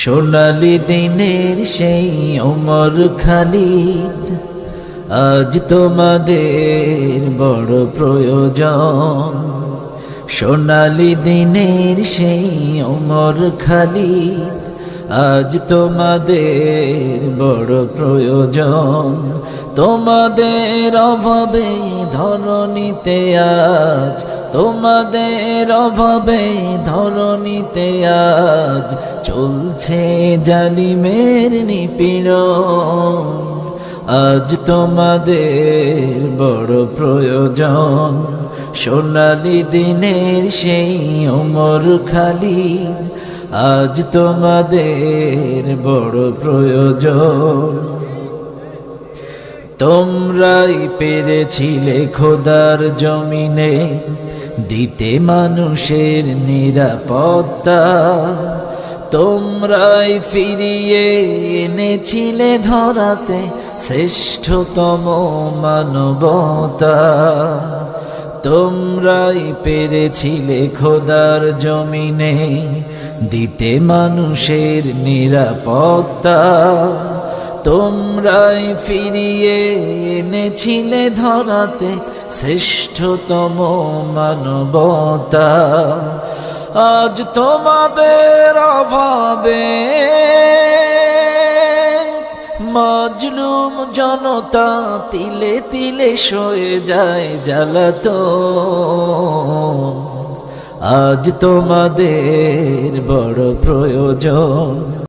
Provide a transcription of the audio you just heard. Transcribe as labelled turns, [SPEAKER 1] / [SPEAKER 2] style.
[SPEAKER 1] সোনালি দিনের সেই ওমর খালিদ, আজ তোমাদের বড় প্রয়োজন। সোনালি দিনের সেই ওমর খালিদ, আজ তোমাদের বড় প্রয়োজন। তোমাদের অভাবে ধরণীতে আজ, তোমাদের অভাবে ধরণীতে আজ চলছে জালিমের নিপীড়ন। আজ তোমাদের বড় প্রয়োজন। সোনালি দিনের সেই ওমর খালিদ, আজ তোমাদের বড় প্রয়োজন। তোমরাই পেরেছিলে খোদার জমিনে দিতে মানুষের নিরাপত্তা। তোমরাই ফিরিয়ে এনেছিলে ধরাতে শ্রেষ্ঠতম মানবতা। তোমরাই পেরেছিলে খোদার জমিনে দিতে মানুষের নিরাপত্তা। তোমরাই ফিরিয়ে এনেছিলে ধরাতে শ্রেষ্ঠতম মানবতা। আজ তোমাদের অভাবে মাজলুম জনতা তিলে তিলে সয়ে যায় জ্বালাতন। আজ তোমাদের বড় প্রয়োজন।